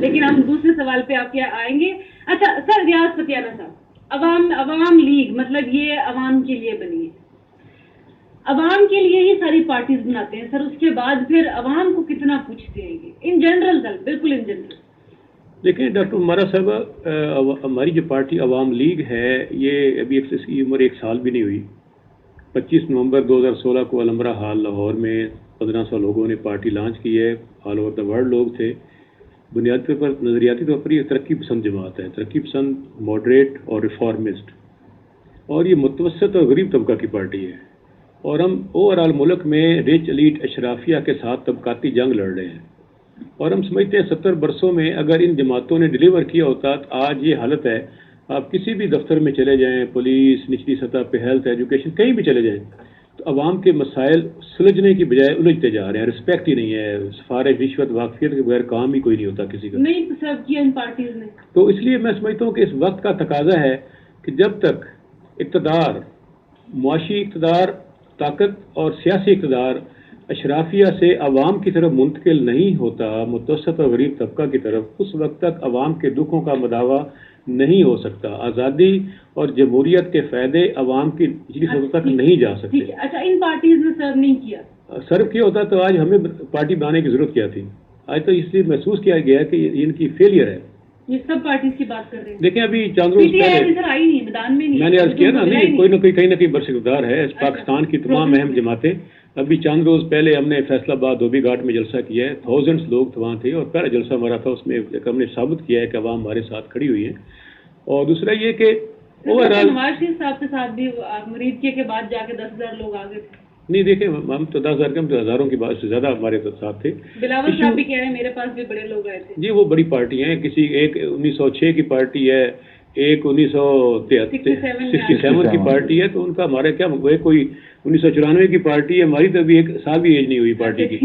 لیکن ہم دوسرے سوال پہ آپ کے آئیں گے. اچھا سر, ریاض پتیانہ صاحب, عوام لیگ مطلب یہ عوام کے لیے بنی ہے, عوام کے لیے ہی ساری پارٹیز بناتے ہیں سر, اس کے بعد پھر عوام کو کتنا پوچھتے ہیں یہ ان جنرل سر, بالکل ان جنرل. دیکھیں ڈاکٹر عمارہ صاحب, ہماری جو پارٹی عوام لیگ ہے یہ ابھی اس کی عمر 1 سال بھی نہیں ہوئی. 25 نومبر 2016 کو علمبرا ہال لاہور میں 1500 لوگوں نے پارٹی لانچ کی ہے. آل اوور دا ورلڈ لوگ تھے. بنیادی طور پر نظریاتی طور پر یہ ترقی پسند جماعت ہے, ترقی پسند, ماڈریٹ اور ریفارمسٹ, اور یہ متوسط اور غریب طبقہ کی پارٹی ہے. اور ہم اوور آل ملک میں ریچ ایلیٹ اشرافیہ کے ساتھ طبقاتی جنگ لڑ رہے ہیں. اور ہم سمجھتے ہیں 70 برسوں میں اگر ان جماعتوں نے ڈیلیور کیا ہوتا تو آج یہ حالت ہے. آپ کسی بھی دفتر میں چلے جائیں, پولیس, نچلی سطح پہ ہیلتھ, ایجوکیشن, کہیں بھی چلے جائیں, تو عوام کے مسائل سلجھنے کی بجائے الجھتے جا رہے ہیں. رسپیکٹ ہی نہیں ہے, سفارش, رشوت, واقفیت کے بغیر کام ہی کوئی نہیں ہوتا کسی کا. نہیں سب کیا ان پارٹیز نے. تو اس لیے میں سمجھتا ہوں کہ اس وقت کا تقاضا ہے کہ جب تک اقتدار, معاشی اقتدار, طاقت اور سیاسی اقتدار اشرافیہ سے عوام کی طرف منتقل نہیں ہوتا, متوسط اور غریب طبقہ کی طرف, اس وقت تک عوام کے دکھوں کا مداوع نہیں ہو سکتا. آزادی اور جمہوریت کے فائدے عوام کی نچلی سطح تک نہیں جا سکتے. اچھا ان پارٹیز نے سرو نہیں کیا. سرو کیا ہوتا تو آج ہمیں پارٹی بنانے کی ضرورت کیا تھی. آج تو اس لیے محسوس کیا گیا کہ ان کی فیلئر ہے. یہ سب پارٹیز کی بات کر رہے ہیں. دیکھیں ابھی چند روز پہلے آئی نہیں, میدان میں نہیں, میں نے عرض کیا نا, نہیں کوئی نہ کوئی کہیں نہ کہیں برس اقتدار ہے. پاکستان کی تمام اہم جماعتیں, ابھی چند روز پہلے ہم نے فیصل آباد دھوبی گھاٹ میں جلسہ کیا ہے. 1000 لوگ وہاں تھے, اور پہلا جلسہ ہمارا تھا. اس میں ہم نے ثابت کیا ہے کہ عوام ہمارے ساتھ کھڑی ہوئی ہے. اور دوسرا یہ کہ اوور آل نواز شریف صاحب کے ساتھ بھی مرید کے بعد جا کے 10,000 لوگ آ گئے تھے. نہیں دیکھیں, ہم تو 10,000 کے, ہم تو ہزاروں کی بات سے زیادہ ہمارے ساتھ تھے. بلاول صاحب بھی کہہ رہے ہیں میرے پاس بھی بڑے لوگ آئے تھے. جی وہ بڑی پارٹی ہیں, کسی ایک 1906 کی پارٹی ہے, ایک 1967 کی پارٹی ہے. تو ان کا ہمارا کیا, وہ کوئی 1994 کی پارٹی ہے, ہماری تو ابھی 1 سال بھی ایج نہیں ہوئی پارٹی کی.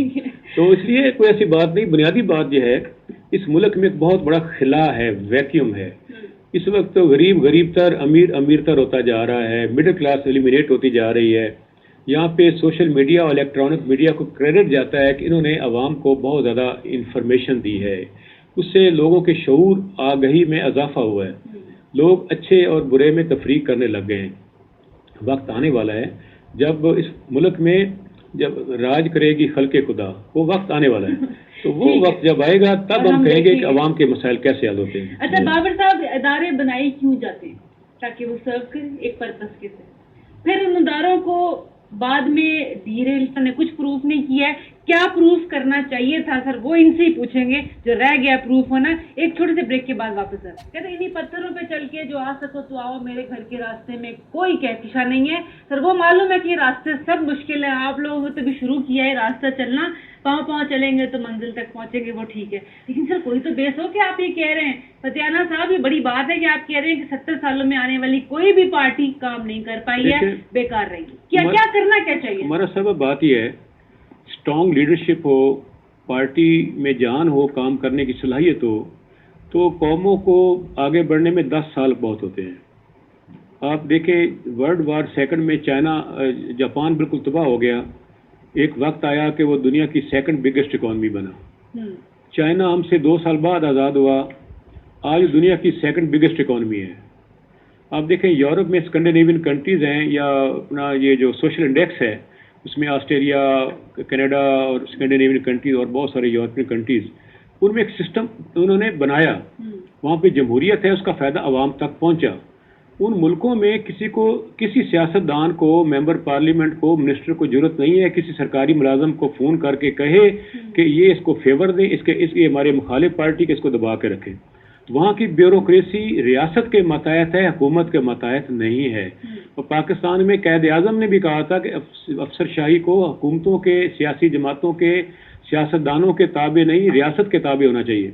تو اس لیے کوئی ایسی بات نہیں. بنیادی بات یہ ہے اس ملک میں ایک بہت بڑا خلا ہے, ویکیوم ہے. اس وقت تو غریب غریب تر, امیر امیر تر ہوتا جا رہا ہے, مڈل کلاس ایلیمینیٹ ہوتی جا رہی ہے. یہاں پہ سوشل میڈیا اور الیکٹرانک میڈیا کو کریڈٹ جاتا ہے کہ انہوں نے عوام کو بہت زیادہ انفارمیشن دی ہے. اس سے لوگوں کے شعور, آگہی میں اضافہ ہوا ہے. لوگ اچھے اور برے میں تفریق کرنے لگ گئے ہیں. وقت آنے والا ہے جب اس ملک میں جب راج کرے گی خلق خدا, وہ وقت آنے والا ہے. تو وہ وقت جب آئے گا تب ہم کہیں گے کہ عوام کے مسائل کیسے حل ہوتے ہیں. اچھا بابر صاحب, ادارے بنائے کیوں جاتے ہیں؟ تاکہ وہ سرو کریں ایک پرپس کے ساتھ. پھر ان اداروں کو بعد میں ڈیریل نے کچھ پروف نہیں کیا ہے. کیا پروف کرنا چاہیے تھا سر, وہ ان سے ہی پوچھیں گے جو رہ گیا پروف ہونا. ایک چھوٹے سے بریک کے بعد واپس آئے. کہتے ہیں انہیں پتھروں پہ چل کے جو آ سکو تو آؤ, میرے گھر کے راستے میں کوئی کہکشا نہیں ہے. سر وہ معلوم ہے کہ یہ راستے سب مشکل ہیں, آپ لوگوں نے تو بھی شروع کیا ہے راستہ چلنا, پاؤں چلیں گے تو منزل تک پہنچیں گے, وہ ٹھیک ہے. لیکن سر کوئی تو بیس ہو کہ آپ یہ کہہ رہے ہیں. فتیانہ صاحب یہ بڑی بات ہے کہ آپ کہہ رہے ہیں کہ 70 سالوں میں آنے والی کوئی بھی پارٹی کام نہیں کر پائی ہے, بیکار رہے گی. کیا کرنا کیا چاہیے؟ ہمارا سب بات یہ ہے اسٹرانگ لیڈرشپ ہو, پارٹی میں جان ہو, کام کرنے کی صلاحیت ہو, تو قوموں کو آگے بڑھنے میں 10 سال بہت ہوتے ہیں. آپ دیکھیں ورلڈ وار سیکنڈ میں چائنا, جاپان بالکل تباہ ہو گیا. ایک وقت آیا کہ وہ دنیا کی 2nd بگیسٹ اکانومی بنا. چائنا ہم سے 2 سال بعد آزاد ہوا, آج دنیا کی 2nd بگیسٹ اکانومی ہے. آپ دیکھیں یورپ میں اسکینڈینیوین کنٹریز ہیں, یا اپنا یہ جو سوشل انڈیکس ہے اس میں آسٹریلیا, کینیڈا اور اسکینڈینیوین کنٹریز اور بہت سارے یورپین کنٹریز, ان میں ایک سسٹم انہوں نے بنایا. وہاں پہ جمہوریت ہے, اس کا فائدہ عوام تک پہنچا. ان ملکوں میں کسی سیاستدان کو, ممبر پارلیمنٹ کو, منسٹر کو ضرورت نہیں ہے کسی سرکاری ملازم کو فون کر کے کہے کہ یہ اس کو فیور دیں, اس کے ہمارے مخالف پارٹی کے اس کو دبا کے رکھیں. وہاں کی بیوروکریسی ریاست کے ماتحت ہے, حکومت کے ماتحت نہیں ہے. اور پاکستان میں قائد اعظم نے بھی کہا تھا کہ افسر شاہی کو حکومتوں کے, سیاسی جماعتوں کے, سیاستدانوں کے تابع نہیں, ریاست کے تابع ہونا چاہیے.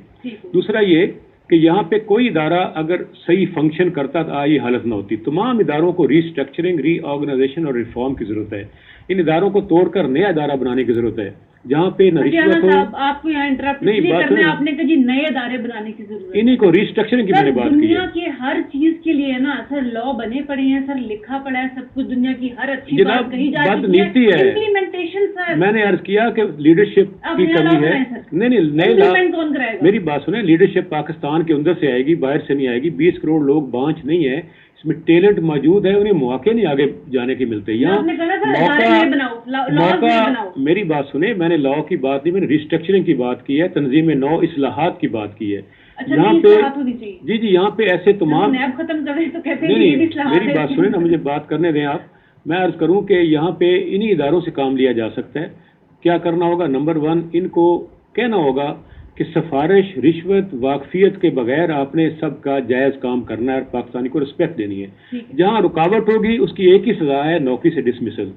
دوسرا یہ کہ یہاں پہ کوئی ادارہ اگر صحیح فنکشن کرتا تو یہ حالت نہ ہوتی. تمام اداروں کو ری اسٹرکچرنگ, ری آرگنائزیشن اور ریفارم کی ضرورت ہے. ان اداروں کو توڑ کر نیا ادارہ بنانے کی ضرورت ہے. جہاں پہ نہ رشوت ہو. آپ کو یہاں انٹرپٹ نہیں، نہیں بات کرنا ہے، سنیں. آپ نے کہا جی نئے ادارے بنانے کی ضرورت ہے. انہیں کو ریسٹرکچرنگ کی میں نے بات کی دنیا ہے. کے ہر چیز کے لیے نا سر لا بنے پڑے ہیں سر، لکھا پڑا ہے سب کچھ، دنیا کی ہر اچھی جناب، بات کہی جا بات چکی نیتی ہے. امپلیمنٹیشن سر، میں نے عرض کیا کہ لیڈرشپ اب کی نیا کمی لا ہے. بنائیں سر. نہیں نئے لا. امپلیمنٹ کون کرائے گا؟ میری بات سنیں، لیڈرشپ پاکستان کے اندر سے آئے گی، باہر سے نہیں آئے گی. 20 کروڑ لوگ بانچ نہیں ہے، اس میں ٹیلنٹ موجود ہے، انہیں مواقع نہیں آگے جانے کے ملتے. یہاں آپ نے کہا سر ادارے نئے بناؤ، لاز نئے بناؤ. میری بات سنیں، میں نے لا کی بات نہیں، میں نے ریسٹرکچرنگ کی بات کی ہے، تنظیم نو اصلاحات کی بات کی ہے. اچھا یہاں نہیں، پہ اصلاحات ہونی چاہیے. جی یہاں پہ ایسے تمام نیب ختم کر رہے تو کہتے ہیں نہیں یہ بھی اصلاحات میری ہے. بات سنیں نا، مجھے بات کرنے دیں آپ. میں عرض کروں کہ یہاں پہ انہی اداروں سے کام لیا جا سکتا ہے. کیا کرنا ہوگا؟ نمبر 1 ان کو کہنا ہوگا کہ سفارش، رشوت، واقفیت کے بغیر آپ نے سب کا جائز کام کرنا ہے اور پاکستانی کو رسپیکٹ دینی ہے. جہاں رکاوٹ ہوگی اس کی ایک ہی سزا ہے، نوکری سے ڈسمسل.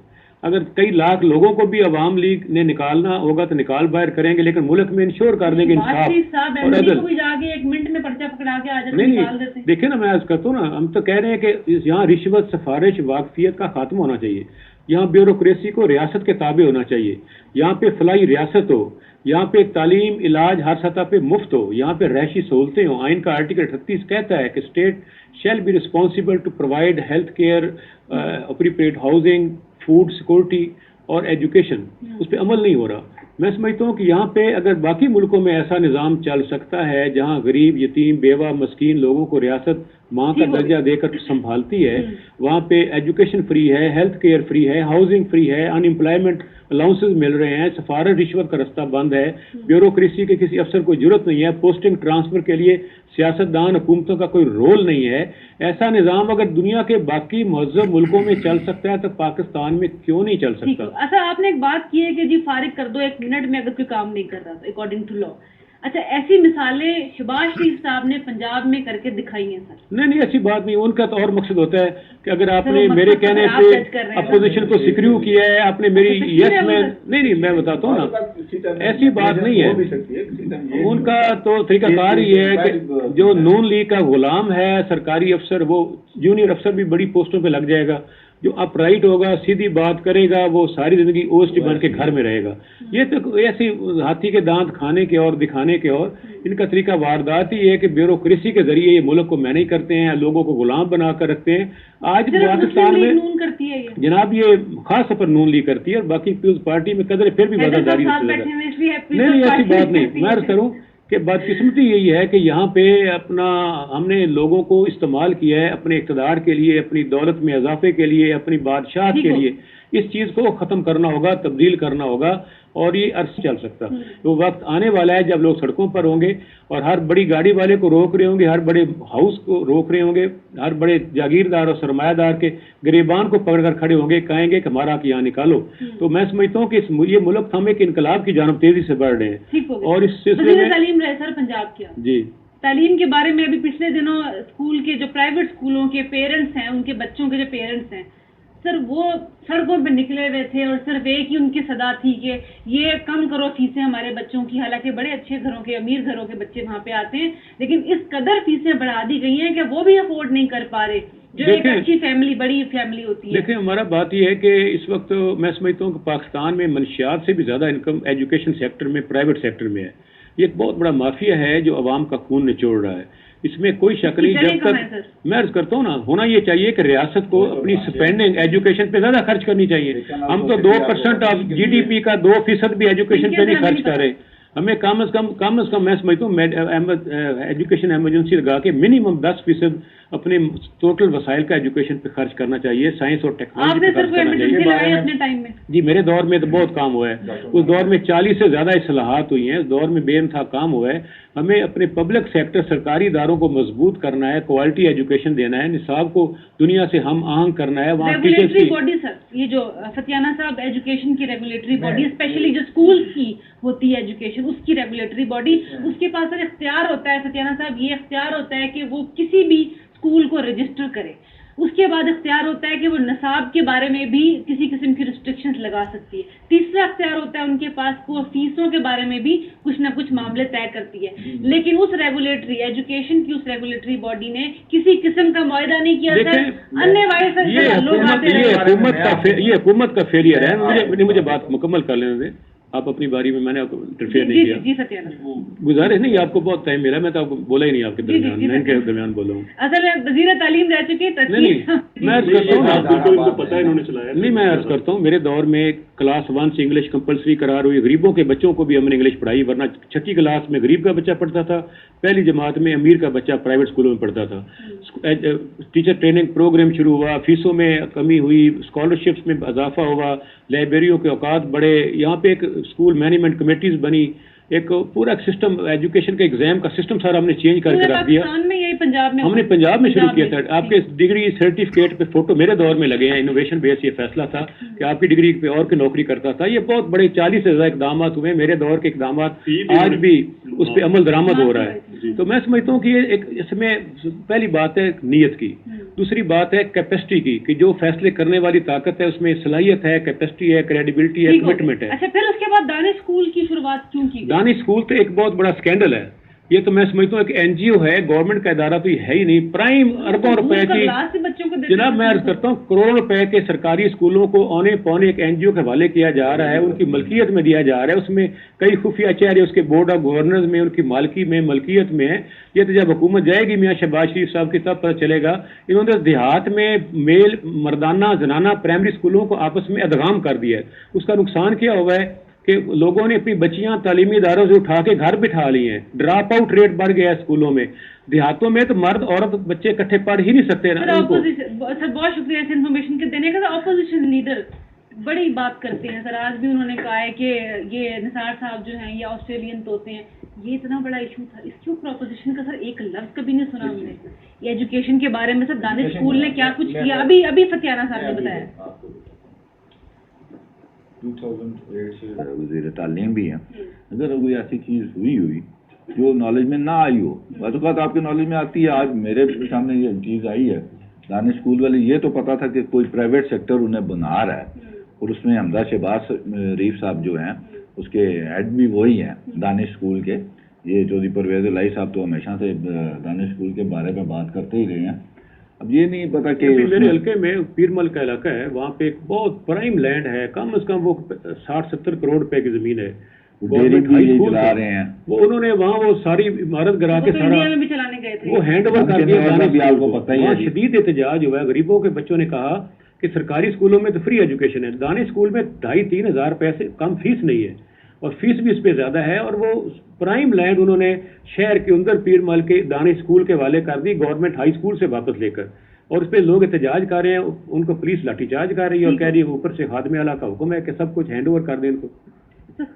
اگر کئی لاکھ لوگوں کو بھی عوام لیگ نے نکالنا ہوگا تو نکال باہر کریں گے، لیکن ملک میں انشور کر دیں گے انصاف اور عدل. کو بھی جا کے 1 منٹ میں پرچہ پکڑا کے آ جاتے نہیں نکال دیتے ہیں. دیکھیں نا، میں عرض کرتا ہوں نا، ہم تو کہہ رہے ہیں کہ یہاں رشوت، سفارش، واقفیت کا خاتمہ ہونا چاہیے. یہاں بیوروکریسی کو ریاست کے تابع ہونا چاہیے. یہاں پہ فلاحی ریاست ہو. یہاں پہ تعلیم، علاج ہر سطح پہ مفت ہو. یہاں پہ رہائشی سہولتیں ہوں. آئین کا آرٹیکل 38 کہتا ہے کہ state shall be responsible to provide health care, appropriate housing, food security اور ایجوکیشن. اس پہ عمل نہیں ہو رہا. میں سمجھتا ہوں کہ یہاں پہ اگر باقی ملکوں میں ایسا نظام چل سکتا ہے جہاں غریب، یتیم، بیوہ، مسکین لوگوں کو ریاست ماں کا درجہ دے کر سنبھالتی ہے، وہاں پہ ایجوکیشن فری ہے، ہیلتھ کیئر فری ہے، ہاؤسنگ فری ہے، ان امپلائمنٹ الاؤنسز مل رہے ہیں، سفارت رشوت کا رستہ بند ہے، بیوروکریسی کے کسی افسر کو ضرورت نہیں ہے، پوسٹنگ ٹرانسفر کے لیے سیاستدان، حکومتوں کا کوئی رول نہیں ہے. ایسا نظام اگر دنیا کے باقی مہذب ملکوں میں چل سکتا ہے تو پاکستان میں کیوں نہیں چل سکتا؟ اچھا آپ نے ایک بات کی ہے کہ جی فارغ کر دو 1 منٹ میں اگر کوئی کام نہیں کر رہا تو اکارڈنگ ٹو لا. اچھا ایسی مثالیں شہباز شریف صاحب نے پنجاب میں کر کے دکھائی ہیں سر. نہیں ایسی بات نہیں. ان کا تو اور مقصد ہوتا ہے کہ اگر آپ نے میرے کہنے پہ اپوزیشن کو سکریو کیا ہے، آپ نے میری یس میں نہیں میں بتاتا ہوں نا، ایسی بات نہیں ہے. ان کا تو طریقہ کار ہی ہے کہ جو نون لیگ کا غلام ہے سرکاری افسر، وہ جونیئر افسر بھی بڑی پوسٹوں پہ لگ جائے گا. جو اپ رائٹ ہوگا، سیدھی بات کرے گا، وہ ساری زندگی اوسٹ بن کے گھر میں رہے گا. یہ تو ایسی ہاتھی کے دانت کھانے کے اور دکھانے کے، اور ان کا طریقہ واردات ہی ہے کہ بیوروکریسی کے ذریعے یہ ملک کو مینیج کرتے ہیں، لوگوں کو غلام بنا کر رکھتے ہیں. آج پاکستان میں جناب یہ خاص طور پر نون لیگ کرتی ہے، اور باقی پیپلز پارٹی میں قدر پھر بھی وفاداری نہیں، ایسی بات نہیں. میں عرض کروں کہ بدقسمتی یہی ہے کہ یہاں پہ اپنا ہم نے لوگوں کو استعمال کیا ہے اپنے اقتدار کے لیے، اپنی دولت میں اضافے کے لیے، اپنی بادشاہت کے لیے. اس چیز کو ختم کرنا ہوگا، تبدیل کرنا ہوگا، اور یہ عرصہ چل سکتا. وہ وقت آنے والا ہے جب لوگ سڑکوں پر ہوں گے اور ہر بڑی گاڑی والے کو روک رہے ہوں گے، ہر بڑے ہاؤس کو روک رہے ہوں گے، ہر بڑے جاگیردار اور سرمایہ دار کے گریبان کو پکڑ کر کھڑے ہوں گے، کہیں گے کہ ہمارا حق یہاں نکالو. تو میں سمجھتا ہوں کہ یہ ملک ہم ایک انقلاب کی جانب تیزی سے بڑھ رہے ہیں. اور اس سلسلے میں تعلیم رہے سر پنجاب کیا جی تعلیم کے بارے میں ابھی پچھلے دنوں اسکول کے جو پرائیویٹ اسکولوں کے پیرنٹس ہیں، ان کے بچوں کے جو پیرنٹس ہیں سر، وہ سڑکوں پہ نکلے ہوئے تھے اور صرف ایک ہی ان کی صدا تھی کہ یہ کم کرو فیسیں ہمارے بچوں کی. حالانکہ بڑے اچھے گھروں کے، امیر گھروں کے بچے وہاں پہ آتے ہیں، لیکن اس قدر فیسیں بڑھا دی گئی ہیں کہ وہ بھی افورڈ نہیں کر پا رہے، جو ایک اچھی فیملی، بڑی فیملی ہوتی ہے. دیکھیں ہمارا بات یہ ہے کہ اس وقت میں سمجھتا ہوں کہ پاکستان میں منشیات سے بھی زیادہ انکم ایجوکیشن سیکٹر میں، پرائیویٹ سیکٹر میں ہے. یہ ایک بہت بڑا مافیا ہے جو عوام کا خون نچوڑ رہا ہے. اس میں کوئی شک نہیں. جب تک میں عرض کرتا ہوں نا، ہونا یہ چاہیے کہ ریاست کو اپنی سپینڈنگ ایجوکیشن پہ زیادہ خرچ کرنی چاہیے. ہم تو 2% آف GDP کا 2% بھی ایجوکیشن پہ نہیں خرچ کر رہے. ہمیں کم از کم میں سمجھتا ہوں ایجوکیشن ایمرجنسی لگا کے منیمم 10% اپنے ٹوٹل وسائل کا ایجوکیشن پہ خرچ کرنا چاہیے، سائنس اور ٹیکنالوجی پہ خرچ کرنا چاہیے. جی میرے دور میں تو بہت کام ہوا ہے. اس دور میں 40 سے زیادہ اصلاحات ہوئی ہیں. اس دور میں بے انتہا کام ہوا ہے. ہمیں اپنے پبلک سیکٹر، سرکاری اداروں کو مضبوط کرنا ہے، کوالٹی ایجوکیشن دینا ہے، نصاب کو دنیا سے ہم آہنگ کرنا ہے. وہاں ریگولیٹری باڈی سر، یہ جو ستیانہ صاحب ایجوکیشن کی ریگولیٹری باڈی، اسپیشلی جو اسکول کی ہوتی ہے ایجوکیشن، اس کی ریگولیٹری باڈی، اس کے پاس اختیار ہوتا ہے ستیانہ صاحب، یہ اختیار ہوتا ہے کہ وہ کسی بھی اسکول کو رجسٹر کرے. اس کے بعد اختیار ہوتا ہے کہ وہ نصاب کے بارے میں بھی کسی قسم کی ریسٹرکشنز لگا سکتی ہے. تیسرا اختیار ہوتا ہے ان کے پاس کو فیسوں کے بارے میں بھی کچھ نہ کچھ معاملے طے کرتی ہے. لیکن اس ریگولیٹری ایجوکیشن کی اس ریگولیٹری باڈی نے کسی قسم کا معاہدہ نہیں کیا. یہ حکومت کا فیلئر ہے. مجھے بات مکمل کر لینے دیں. آپ اپنی باری میں نے انٹرفیئر جی نہیں کیا. جی ستیانند، گزارش نہیں, آپ کو بہت ٹائم ملا, میں تو آپ کو بولا ہی نہیں آپ کے درمیان, میں ان کے درمیان بولا ہوں. اصل میں وزیر تعلیم رہ چکی نہیں میں عرض کرتا ہوں, بالکل ان کو پتہ ہے انہوں نے چلایا. نہیں میں عرض کرتا ہوں, میرے دور میں کلاس 1 سے انگلش کمپلسری قرار ہوئی, غریبوں کے بچوں کو بھی ہم نے انگلش پڑھائی, ورنہ 6ٹھی کلاس میں غریب کا بچہ پڑھتا تھا, پہلی جماعت میں امیر کا بچہ پرائیویٹ اسکولوں میں پڑھتا تھا. ٹیچر ٹریننگ پروگرام شروع ہوا, فیسوں میں کمی ہوئی, اسکالرشپس میں اضافہ ہوا, لائبریریوں کے اوقات بڑھے, یہاں پہ ایک اسکول مینجمنٹ کمیٹیز بنی, ایک پورا سسٹم ایجوکیشن کے ایگزام کا سسٹم سارا ہم نے چینج کر کے رکھ دیا. پاکستان میں یہی پنجاب میں ہم نے پنجاب میں شروع کیا تھا. آپ کے ڈگری سرٹیفکیٹ پہ فوٹو میرے دور میں لگے ہیں, انوویشن بیس یہ فیصلہ تھا کہ آپ کی ڈگری پہ اور کی نوکری کرتا تھا. یہ بہت بڑے 40 سے زیادہ اقدامات ہوئے, میرے دور کے اقدامات آج بھی اس پہ عمل درآمد ہو رہا ہے. تو میں سمجھتا ہوں کہ یہ ایک اس میں پہلی بات ہے نیت کی, دوسری بات ہے کیپیسٹی کی, کہ جو فیصلے کرنے والی طاقت ہے اس میں صلاحیت ہے, کیپیسٹی ہے, کریڈیبلٹی ہے, کمٹمنٹ ہے. اچھا, پھر اس کے بعد دانش اسکول کی شروعات کیوں کی؟ دانش اسکول تو ایک بہت بڑا اسکینڈل ہے. یہ تو میں سمجھتا ہوں ایک این جی او ہے, گورنمنٹ کا ادارہ تو یہ ہے ہی نہیں. پرائم اربوں روپے کی, جناب میں عرض کرتا ہوں کروڑوں روپے کے سرکاری اسکولوں کو اونے پونے ایک این جی او کے حوالے کیا جا رہا ہے, ان کی ملکیت میں دیا جا رہا ہے. اس میں کئی خفیہ چہرے اس کے بورڈ آف گورنرز میں, ان کی مالکی میں, ملکیت میں ہے. یہ تو جب حکومت جائے گی میاں شہباز شریف صاحب کی تب پتہ چلے گا. انہوں نے دیہات میں میل مردانہ زنانہ پرائمری اسکولوں کو آپس میں ادغام کر دیا ہے. اس کا نقصان کیا ہوا ہے کہ لوگوں نے اپنی بچیاں تعلیمی اداروں سے اٹھا کے گھر بٹھا لی ہیں. ڈراپ آؤٹ ریٹ بڑھ گیا ہے اسکولوں میں. دیہاتوں میں تو مرد عورت بچے اکٹھے پڑھ ہی نہیں سکتے. سر بہت شکریہ اس انفارمیشن کے دینے کا. اپوزیشن لیڈر بڑی بات کرتے ہیں سر, آج بھی انہوں نے کہا ہے کہ یہ نثار صاحب جو ہیں یہ آسٹریلین طوطے ہیں. یہ اتنا بڑا ایشو تھا, اس کے اوپر اپوزیشن کا سر ایک لفظ کبھی نہیں سنا ہم نے. یہ ایجوکیشن کے بارے میں سر دانش اسکول نے کیا کچھ کیا, ابھی فتیانہ صاحب نے بتایا. 2008 سے وزیر تعلیم بھی ہیں. اگر کوئی ایسی چیز ہوئی جو نالج میں نہ آئی ہو, بعض اوقات آپ کے نالج میں آتی ہے. آج میرے سامنے یہ چیز آئی ہے دانش اسکول والے, یہ تو پتا تھا کہ کوئی پرائیویٹ سیکٹر انہیں بنا رہا ہے, اور اس میں حمزہ شہباز ریف صاحب جو ہیں اس کے ہیڈ بھی وہی ہیں دانش اسکول کے. یہ چودھری پرویز الہی صاحب تو ہمیشہ سے دانش اسکول کے بارے میں بات کرتے ہی رہے ہیں. اب یہ نہیں پتا کہ میرے حلقے میں پیرمل کا علاقہ ہے, وہاں پہ ایک بہت پرائم لینڈ ہے, کم از کم وہ 60-70 کروڑ روپے کی زمین ہے. ڈیری بھی یہ چلا رہے ہیں, وہ انہوں نے وہاں وہ ساری عمارت گرا کے سارا میں بھی چلانے گئے تھے, وہ ہینڈ اوور کر دیا. بھی آپ کو پتہ ہی ہے, شدید احتجاج ہوا ہے. غریبوں کے بچوں نے کہا کہ سرکاری اسکولوں میں تو فری ایجوکیشن ہے, دانش اسکول میں 2,500-3 ہزار روپے سے کم فیس نہیں ہے, اور فیس بھی اس پہ زیادہ ہے. اور وہ پرائم لینڈ انہوں نے شہر کے اندر پیر مل کے دانش اسکول کے حوالے کر دی گورنمنٹ ہائی اسکول سے واپس لے کر, اور اس پہ لوگ احتجاج کر رہے ہیں. ان کو پولیس لاٹھی چارج کر رہی ہے اور کہہ رہی ہے اوپر سے خادم اعلیٰ کا حکم ہے کہ سب کچھ ہینڈ اوور کر دیں ان کو.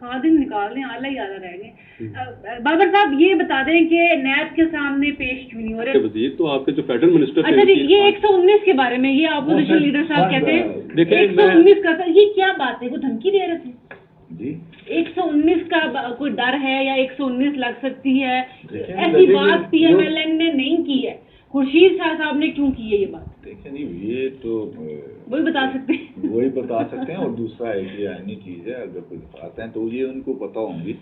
خادم نکال دیں, اعلیٰ ہی اعلیٰ رہ گئے. بابر صاحب یہ بتا دیں کہ نیب کے سامنے پیش کیوں نہیں ہو رہے وزیر تو آپ کے جو فیڈرل منسٹر. اچھا جی, یہ 119 کے بارے میں یہ اپوزیشن لیڈر صاحب کہتے ہیں 119 کا, یہ کیا بات ہے, وہ دھمکی دے رہے تھے جی 119 کا کوئی ڈر ہے یا 119 لگ سکتی ہے, ایسی بات پی ایم ایل این نے نہیں کی ہے. خورشید شاہ صاحب نے کیوں کی ہے یہ بات؟ دیکھیں نہیں, یہ تو وہی بتا سکتے ہیں, وہی بتا سکتے ہیں. اور دوسرا ایک یہ آئینی چیز ہے, اگر کوئی بتاتے ہیں تو یہ ان کو پتا ہوں گی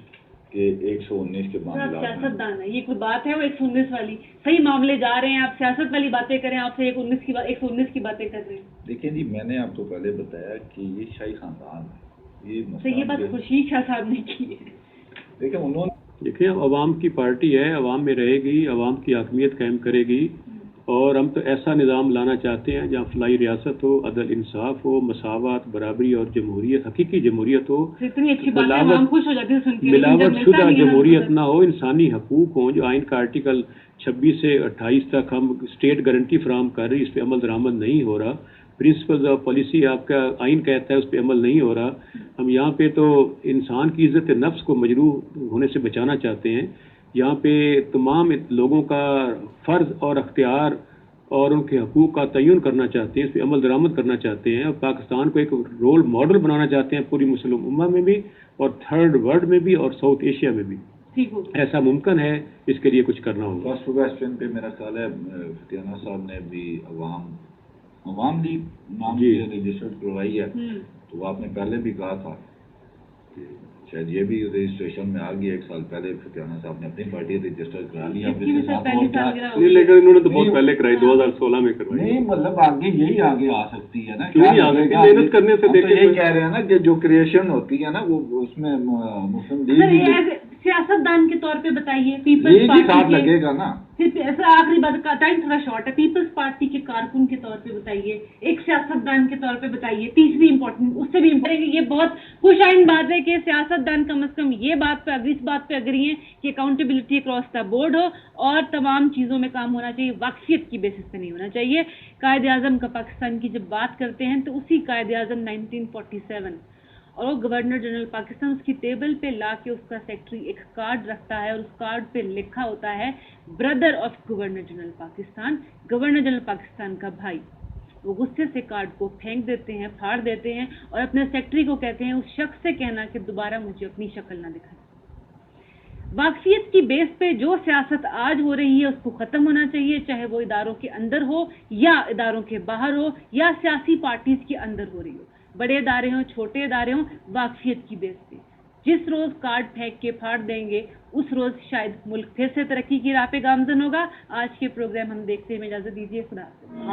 کہ 119 کے معاملات سیاست دان ہے. یہ کوئی بات ہے وہ 119 والی, صحیح معاملے جا رہے ہیں, آپ سیاست والی باتیں کریں, آپ سے 119 کی باتیں کر رہے ہیں. دیکھیں جی, میں نے آپ کو پہلے بتایا کہ یہ شاہی خاندان ہے, یہ بات خورشید شاہ صاحب نے کی ہے. دیکھیں انہوں نے, دیکھیں عوام کی پارٹی ہے, عوام میں رہے گی, عوام کی حاکمیت قائم کرے گی, اور ہم تو ایسا نظام لانا چاہتے ہیں جہاں فلاحی ریاست ہو, عدل انصاف ہو, مساوات, برابری اور جمہوریت, حقیقی جمہوریت ہو, اتنی اچھی بات ہے, ہم خوش ہو جاتے ہیں سن کے. ملاوٹ شدہ جمہوریت نہ ہو, انسانی حقوق ہوں جو آئین کا آرٹیکل 26 سے 28 تک ہم اسٹیٹ گارنٹی فراہم کر رہی, اس پہ عمل درآمد نہیں ہو رہا. پرنسپلز آف پالیسی آپ کا آئین کہتا ہے اس پہ عمل نہیں ہو رہا. ہم یہاں پہ تو انسان کی عزت نفس کو مجروح ہونے سے بچانا چاہتے ہیں. یہاں پہ تمام لوگوں کا فرض اور اختیار اور ان کے حقوق کا تعین کرنا چاہتے ہیں, اس پہ عمل درآمد کرنا چاہتے ہیں, اور پاکستان کو ایک رول ماڈل بنانا چاہتے ہیں پوری مسلم امہ میں بھی, اور تھرڈ ورلڈ میں بھی, اور ساؤتھ ایشیا میں بھی. ایسا ممکن ہے, اس کے لیے کچھ کرنا ہوگا. فرسٹ کویسچن پہ میرا خیال ہے فتیانہ صاحب نے بھی عوام لیگ نام کی رجسٹرڈ کروائی ہے, تو وہ آپ نے پہلے بھی کہا تھا کہ شاید یہ بھی رجسٹریشن میں آ گیا 1 سال پہلے فتیانہ صاحب نے اپنی پارٹی رجسٹر کرا لیا. اس کی بھی سر پہلی سالگرہ ہو نہیں گئی. لیکن انہوں نے تو بہت پہلے کرائی 2016 میں کروائی. نہیں مطلب آگے یہی آگے آ سکتی ہے نا. کیوں نہیں آ سکتی؟ محنت کرنے سے ہم تو دیکھیں یہی کہہ رہے ہیں نا کہ جو کریشن ہوتی ہے نا وہ اس میں مسلم سر لیگ یہ سیاست دان کے طور پہ بتائیے پیپلز بھی ساتھ پارٹی لگے گا نا. سر آخری بات کا ٹائم تھوڑا شارٹ ہے. پیپلز پارٹی کے کارکن کے طور پہ بتائیے, ایک سیاست دان کے طور پہ بتائیے. تیسری امپورٹنٹ اس سے بھی امپورٹنٹ, یہ بہت خوش آئند بات ہے کہ سیاست دان کم از کم یہ بات پہ اس بات پہ اگری ہیں کہ اکاؤنٹیبلٹی اکراس دا بورڈ ہو اور تمام چیزوں میں کام ہونا چاہیے, واقفیت کی بیسس پہ نہیں ہونا چاہیے. قائد اعظم کا پاکستان کی جب بات کرتے ہیں تو اسی قائد اعظم 1947 اور وہ گورنر جنرل پاکستان اس کی ٹیبل پہ لا کے اس کا سیکٹری ایک کارڈ رکھتا ہے اور اس کارڈ پہ لکھا ہوتا ہے brother of governor general Pakistan, governor general Pakistan کا بھائی. وہ غصے سے کارڈ کو پھینک دیتے ہیں, پھاڑ دیتے ہیں اور اپنے سیکٹری کو کہتے ہیں اس شخص سے کہنا کہ دوبارہ مجھے اپنی شکل نہ دکھائے. واقفیت کی بیس پہ جو سیاست آج ہو رہی ہے اس کو ختم ہونا چاہیے, چاہے وہ اداروں کے اندر ہو یا اداروں کے باہر ہو یا سیاسی پارٹیز کے اندر ہو رہی ہو. بڑے ادارے ہوں چھوٹے ادارے ہوں, واقفیت کی بیس پہ جس روز کارڈ پھینک کے پھاڑ دیں گے اس روز شاید ملک پھر سے ترقی کی راہ پہ گامزن ہوگا. آج کے پروگرام ہم دیکھتے ہیں, اجازت دیجیے, خدا حافظ.